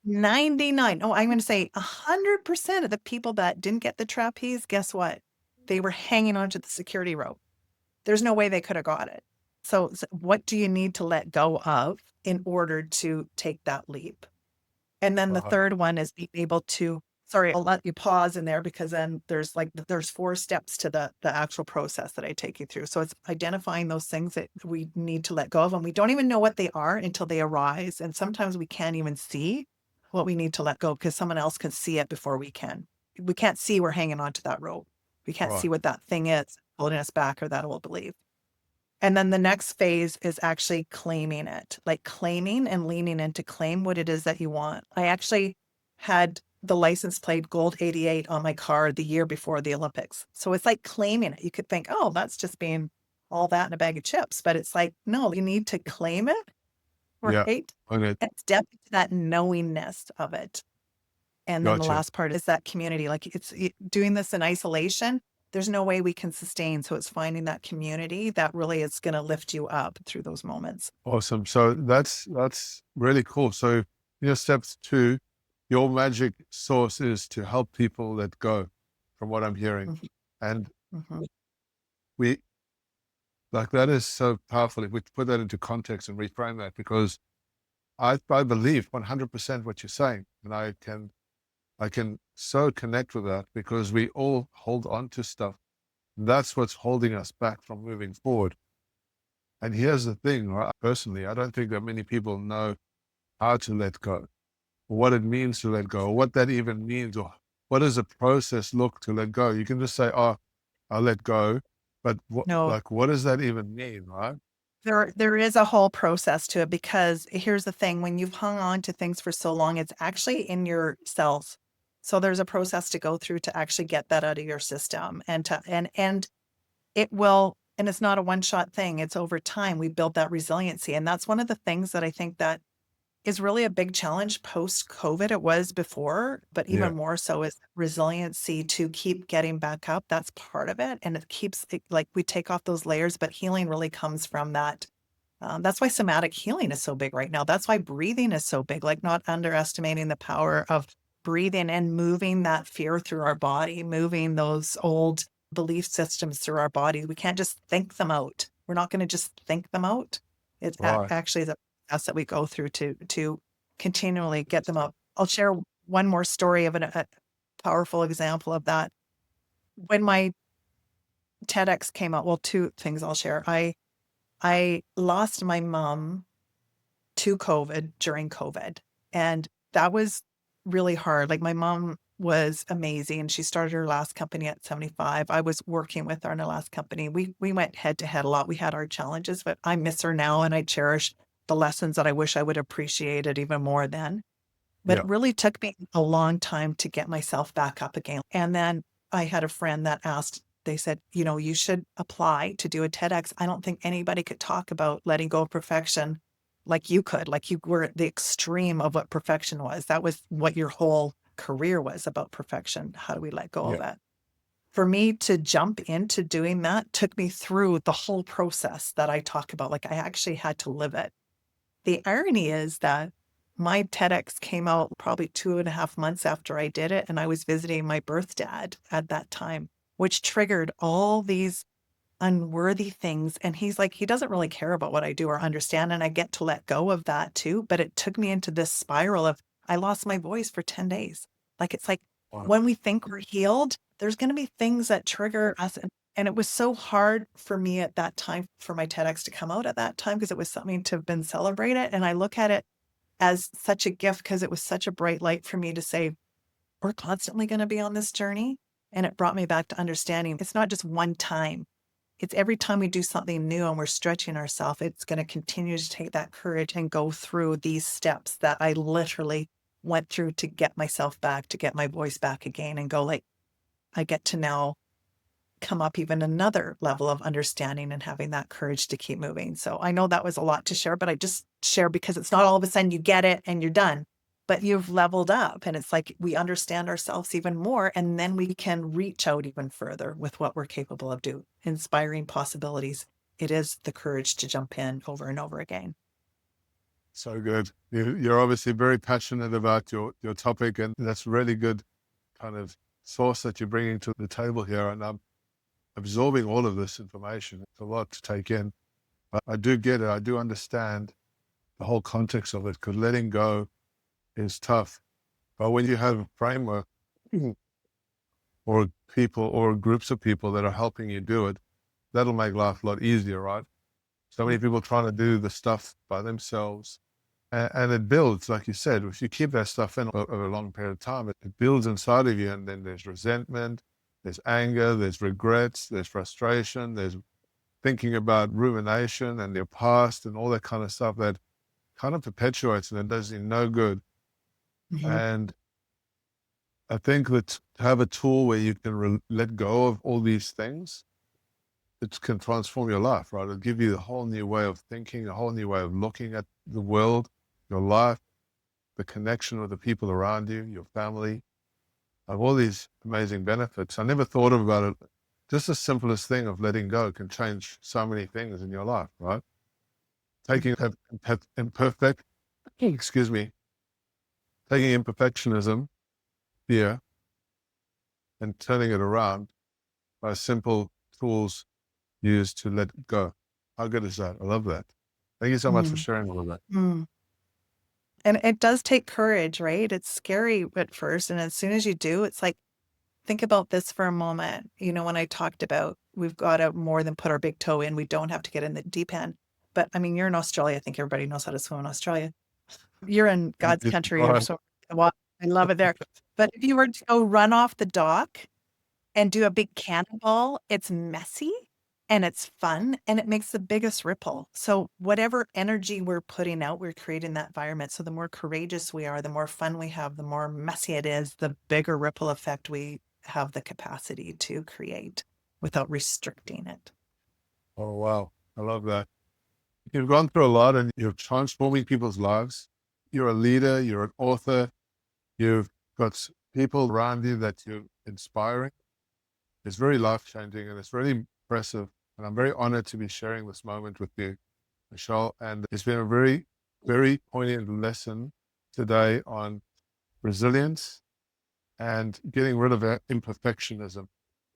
99, oh, I'm going to say 100% of the people that didn't get the trapeze, guess what? They were hanging onto the security rope. There's no way they could have got it. So what do you need to let go of in order to take that leap? And then the Uh-huh. third one is being able to sorry, I'll let you pause in there because then there's 4 steps to the actual process that I take you through. So it's identifying those things that we need to let go of, and we don't even know what they are until they arise. And sometimes we can't even see what we need to let go because someone else can see it before we can. We can't see we're hanging onto that rope. We can't Right. see what that thing is holding us back or that old belief. And then the next phase is actually claiming it, like claiming and leaning in to claim what it is that you want. I actually had the license plate gold 88 on my car the year before the Olympics. So it's like claiming it. You could think, oh, that's just being all that in a bag of chips. But it's like, no, you need to claim it, Yeah. right? Okay. And step into that knowingness of it. And then the Gotcha. last part is that community. Like doing this in isolation, there's no way we can sustain. So it's finding that community that really is going to lift you up through those moments. Awesome. So that's really cool. So step 2, your magic source is to help people let go, from what I'm hearing. Mhm, And mhm. we like that is so powerful if we put that into context and reframe that, because I believe 100% what you're saying. And I can so connect with that because we all hold on to stuff. That's what's holding us back from moving forward. And here's the thing, right? Personally, I don't think that many people know how to let go, or what it means to let go, or what that even means, or what does the process look to let go. You can just say, oh, I'll let go. But No, what does that even mean, right? there is a whole process to it because here's the thing, when you've hung on to things for so long, it's actually in your cells. So there's a process to go through to actually get that out of your system and it will, and it's not a one-shot thing. It's over time. We build that resiliency. And that's one of the things that I think that is really a big challenge post-COVID. It was before, but Yeah. even more so is resiliency to keep getting back up. That's part of it. And it keeps it, like we take off those layers, but healing really comes from that. That's why somatic healing is so big right now. That's why breathing is so big, like not underestimating the power of breathing and moving that fear through our body, moving those old belief systems through our body. We can't just think them out. We're not going to just think them out. It Right. actually is a process that we go through to continually get them out. I'll share one more story of a powerful example of that. When my TEDx came out, well, 2 things I'll share. I lost my mom to COVID during COVID. And that was really hard. Like my mom was amazing. She started her last company at 75. I was working with her in her last company. We went head to head a lot. We had our challenges, but I miss her now and I cherish the lessons that I wish I would appreciate it even more then. But Yeah. it really took me a long time to get myself back up again. And then I had a friend that asked, they said, you should apply to do a TEDx. I don't think anybody could talk about letting go of perfection like you could, like you were at the extreme of what perfection was. That was what your whole career was about, perfection. How do we let go of Yeah. that? For me to jump into doing that took me through the whole process that I talk about. Like I actually had to live it. The irony is that my TEDx came out probably 2.5 months after I did it, and I was visiting my birth dad at that time, which triggered all these unworthy things. And he's like, he doesn't really care about what I do or understand. And I get to let go of that too. But it took me into this spiral of I lost my voice for 10 days. Like it's like Wow. when we think we're healed, there's going to be things that trigger us. And it was so hard for me at that time for my TEDx to come out at that time because it was something to have been celebrated. And I look at it as such a gift because it was such a bright light for me to say, we're constantly going to be on this journey. And it brought me back to understanding it's not just one time. It's every time we do something new and we're stretching ourselves, it's going to continue to take that courage and go through these steps that I literally went through to get myself back, to get my voice back again and go like, I get to now come up even another level of understanding and having that courage to keep moving. So I know that was a lot to share, but I just share because it's not all of a sudden you get it and you're done, but you've leveled up and it's like we understand ourselves even more and then we can reach out even further with what we're capable of doing, inspiring possibilities. It is the courage to jump in over and over again. So good. You're obviously very passionate about your topic, and that's really good kind of source that you're bringing to the table here. And I'm absorbing all of this information. It's a lot to take in. But I do get it. I do understand the whole context of it because letting go is tough. But when you have a framework or people or groups of people that are helping you do it, that'll make life a lot easier, right? So many people trying to do the stuff by themselves. And it builds, like you said, if you keep that stuff in over a long period of time, it builds inside of you. And then there's resentment, there's anger, there's regrets, there's frustration, there's thinking about rumination and your past and all that kind of stuff that kind of perpetuates and it does you no good. Mhm. And I think that to have a tool where you can let go of all these things, it can transform your life, right? It'll give you a whole new way of thinking, a whole new way of looking at the world, your life, the connection with the people around you, your family, of all these amazing benefits. I never thought about it. Just the simplest thing of letting go can change so many things in your life, right? Taking imperfect, excuse me, taking imperfectionism here and turning it around by simple tools used to let it go. How good is that? I love that. Thank you so much for Mhm. sharing all of that. Mm. And it does take courage, right? It's scary at first. And as soon as you do, it's like, think about this for a moment. You know, when I talked about we've got to more than put our big toe in, we don't have to get in the deep end. But I mean, you're in Australia. I think everybody knows how to swim in Australia. You're in God's country. You're Right. so, well, I love it there. But if you were to go run off the dock and do a big cannonball, it's messy and it's fun and it makes the biggest ripple. So whatever energy we're putting out, we're creating that environment. So the more courageous we are, the more fun we have, the more messy it is, the bigger ripple effect we have the capacity to create without restricting it. Oh, wow. I love that. You've gone through a lot and you're transforming people's lives. You're a leader, you're an author, you've got people around you that you're inspiring. It's very life-changing and it's really impressive. And I'm very honored to be sharing this moment with you, Michelle. And it's been a very, very poignant lesson today on resilience and getting rid of our imperfectionism.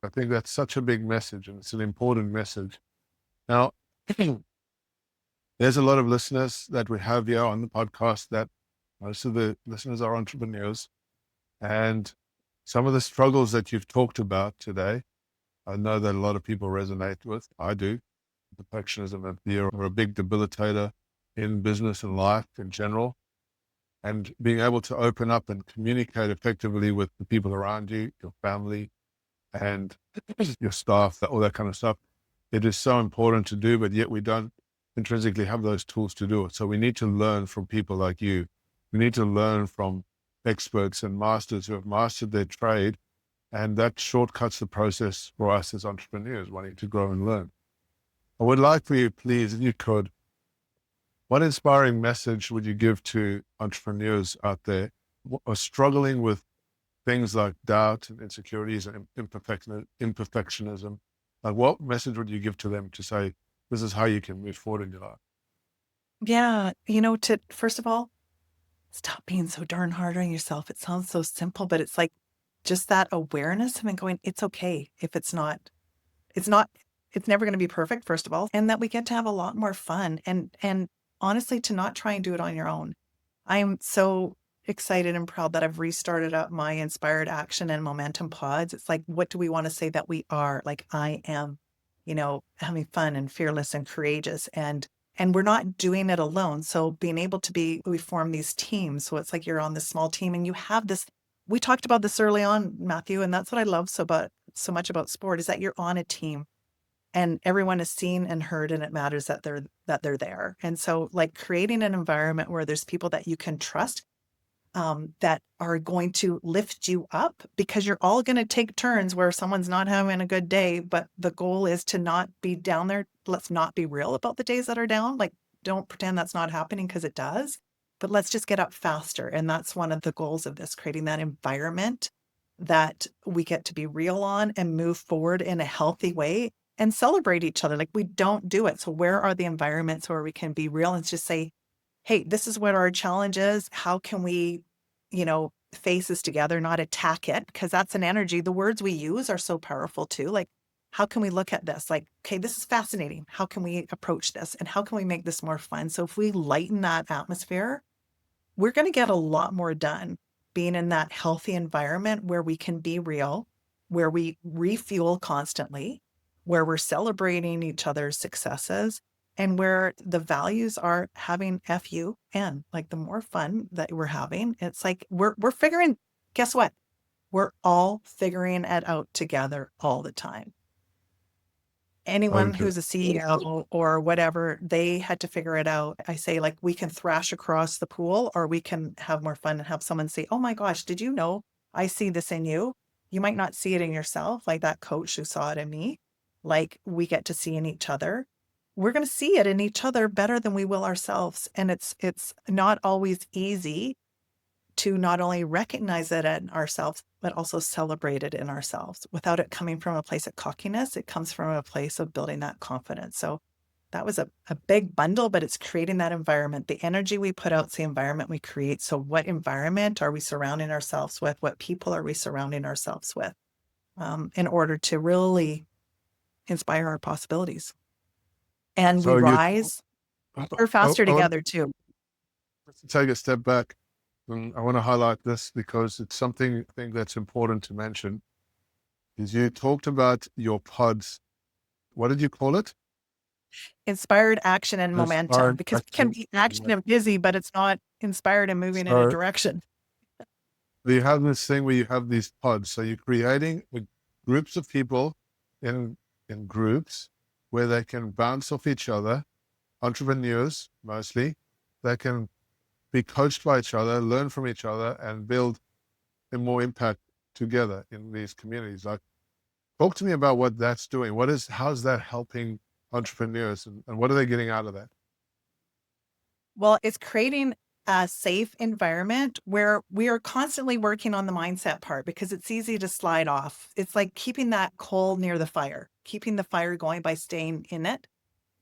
I think that's such a big message and it's an important message. Now, there's a lot of listeners that we have here on the podcast that most of the listeners are entrepreneurs. And some of the struggles that you've talked about today, I know that a lot of people resonate with. I do. Perfectionism and fear are a big debilitator in business and life in general. And being able to open up and communicate effectively with the people around you, your family, and your staff, all that kind of stuff, it is so important to do, but yet we don't intrinsically have those tools to do it. So we need to learn from people like you. We need to learn from experts and masters who have mastered their trade, and that shortcuts the process for us as entrepreneurs wanting to grow and learn. I would like for you, please, if you could, what inspiring message would you give to entrepreneurs out there who are struggling with things like doubt and insecurities and imperfectionism? Like, what message would you give to them to say, this is how you can move forward in your life? Yeah. You know, to first of all, stop being so darn hard on yourself. It sounds so simple, but it's like just that awareness of and going, it's okay if it's not, it's never going to be perfect, first of all, and that we get to have a lot more fun and honestly to not try and do it on your own. I am so excited and proud that I've restarted up my inspired action and momentum pods. It's like, what do we want to say that we are? Like I am, you know, having fun and fearless and courageous and we're not doing it alone. So being able to we form these teams. So it's like you're on this small team and you have this, we talked about this early on, Matthew, and that's what I love so much about sport is that you're on a team and everyone is seen and heard and it matters that they're there. And so like creating an environment where there's people that you can trust that are going to lift you up because you're all going to take turns where someone's not having a good day, but the goal is to not be down there. Let's not be real about the days that are down. Like don't pretend that's not happening because it does, but let's just get up faster. And that's one of the goals of this, creating that environment that we get to be real on and move forward in a healthy way and celebrate each other. Like we don't do it. So where are the environments where we can be real and just say, hey, this is what our challenge is. How can we, you know, face this together, not attack it? Because that's an energy. The words we use are so powerful too. Like, how can we look at this? Like, okay, this is fascinating. How can we approach this? And how can we make this more fun? So if we lighten that atmosphere, we're going to get a lot more done. being in that healthy environment where we can be real, where we refuel constantly, where we're celebrating each other's successes, and where the values are having FUN. Like the more fun that we're having, it's like we're figuring, guess what? We're all figuring it out together all the time. Anyone Okay. who's a CEO or whatever, they had to figure it out. I say, like, we can thrash across the pool, or we can have more fun and have someone say, oh my gosh, did you know I see this in you? You might not see it in yourself, like that coach who saw it in me. Like, we get to see in each other. We're going to see it in each other better than we will ourselves. And it's not always easy to not only recognize it in ourselves, but also celebrate it in ourselves without it coming from a place of cockiness. It comes from a place of building that confidence. So that was a big bundle, but it's creating that environment. The energy we put out is the environment we create. So what environment are we surrounding ourselves with? What people are we surrounding ourselves with, in order to really inspire our possibilities? And we So you, rise. We're faster I want together too. to take a step back. And I want to highlight this because it's something I think that's important to mention. Is you talked about your pods. What did you call it? Inspired action and momentum, Inspired because it can action. be action and busy, but it's not inspired and moving in a So direction. you have this thing where you have these pods. So you're creating groups of people in groups where they can bounce off each other, entrepreneurs mostly. They can be coached by each other, learn from each other, and build a more impact together in these communities. Like, talk to me about what that's doing. How's that helping entrepreneurs, and what are they getting out of that? Well, it's creating a safe environment where we are constantly working on the mindset part, because it's easy to slide off. It's like keeping that coal near the fire, keeping the fire going by staying in it.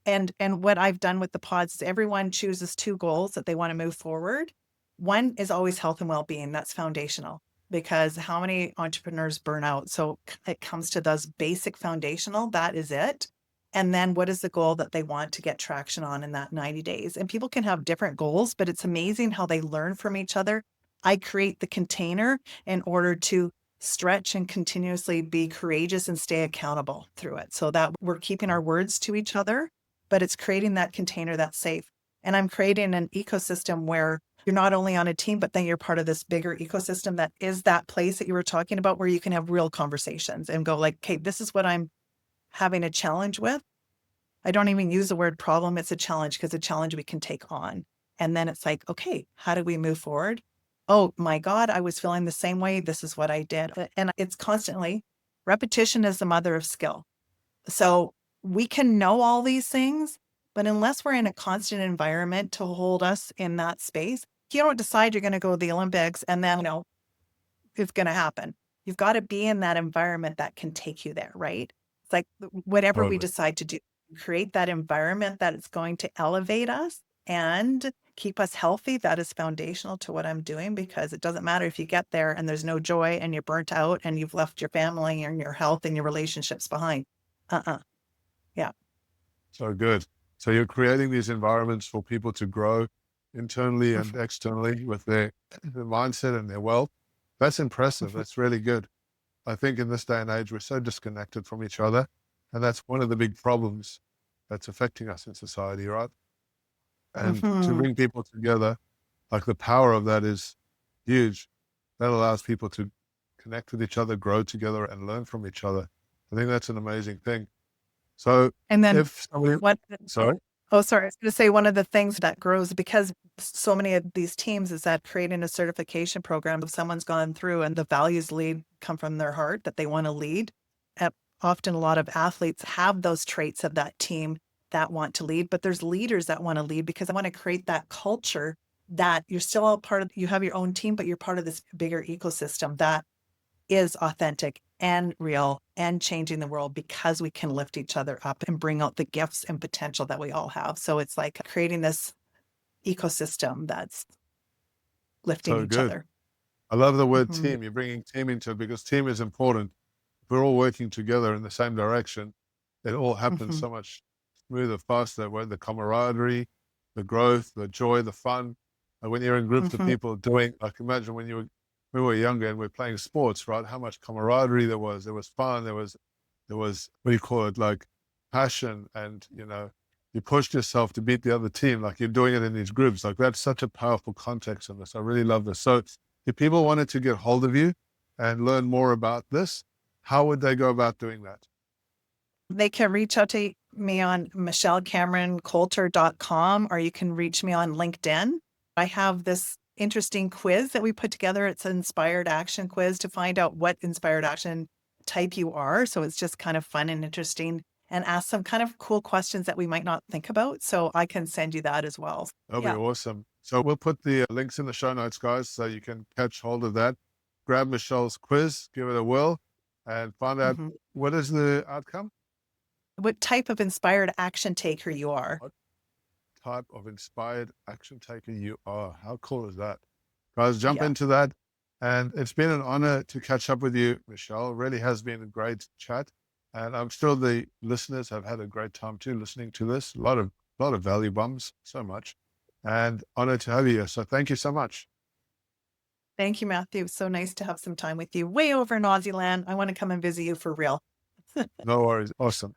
And what I've done with the pods is everyone chooses two goals that they want to move forward. One is always health and well-being. That's foundational, because how many entrepreneurs burn out? So it comes to those basic foundational, that is it. And then what is the goal that they want to get traction on in that 90 days? And people can have different goals, but it's amazing how they learn from each other. I create the container in order to stretch and continuously be courageous and stay accountable through it, so that we're keeping our words to each other, but it's creating that container that's safe. And I'm creating an ecosystem where you're not only on a team, but then you're part of this bigger ecosystem that is that place that you were talking about, where you can have real conversations and go like, okay, this is what I'm having a challenge with. I don't even use the word problem. It's a challenge, because a challenge we can take on. And then it's like, okay, how do we move forward? Oh my God, I was feeling the same way. This is what I did. And it's constantly, repetition is the mother of skill. So we can know all these things, but unless we're in a constant environment to hold us in that space, you don't decide you're going to go to the Olympics and then, it's going to happen. You've got to be in that environment that can take you there, right? It's like whatever we Totally. decide to do, create that environment that is going to elevate us and keep us healthy. That is foundational to what I'm doing, because it doesn't matter if you get there and there's no joy and you're burnt out and you've left your family and your health and your relationships behind. Yeah. So good. So you're creating these environments for people to grow internally and externally with their mindset and their wealth. That's impressive. That's really good. I think in this day and age, we're so disconnected from each other. And that's one of the big problems that's affecting us in society, right? And to Mhm. bring people together, like the power of that is huge. That allows people to connect with each other, grow together, and learn from each other. I think that's an amazing thing. So And then if somebody, what sorry, oh, sorry, I was going to say, one of the things that grows because so many of these teams is that creating a certification program. If someone's gone through and the values lead come from their heart that they want to lead, uh, often a lot of athletes have those traits of that team that want to lead, but there's leaders that want to lead because I want to create that culture that you're still a part of, you have your own team, but you're part of this bigger ecosystem that is authentic and real and changing the world, because we can lift each other up and bring out the gifts and potential that we all have. So it's like creating this ecosystem that's lifting so each good. other. I love the word Mhm. team. You're bringing team into it because team is important. If we're all working together in the same direction, it all happens Mhm. so much smoother, faster. Where the camaraderie, the growth, the joy, the fun. And when you're in groups of Mhm. people doing, like imagine when you were we were younger and we are playing sports, right? How much camaraderie there was. There was fun. There was, what do you call it? Like passion. And, you pushed yourself to beat the other team. Like you're doing it in these groups. Like that's such a powerful context in this. I really love this. So if people wanted to get hold of you and learn more about this, how would they go about doing that? They can reach out to me on michellecameroncoulter.com, or you can reach me on LinkedIn. I have this interesting quiz that we put together. It's an inspired action quiz to find out what inspired action type you are. So it's just kind of fun and interesting, and ask some kind of cool questions that we might not think about. So I can send you that as well. That'll be Yeah. awesome. So we'll put the links in the show notes, guys, so you can catch hold of that. Grab Michelle's quiz, give it a whirl, and find out Mhm. what is the outcome. What type of inspired action taker you are. What type of inspired action taker you are. How cool is that? Guys, jump Yeah. into that. And it's been an honor to catch up with you, Michelle. It really has been a great chat. And I'm sure the listeners have had a great time too, listening to this. A lot of value bombs, so much. And honored to have you here. So thank you so much. Thank you, Matthew. It's so nice to have some time with you way over in Aussie land. I want to come and visit you for real. No worries. Awesome.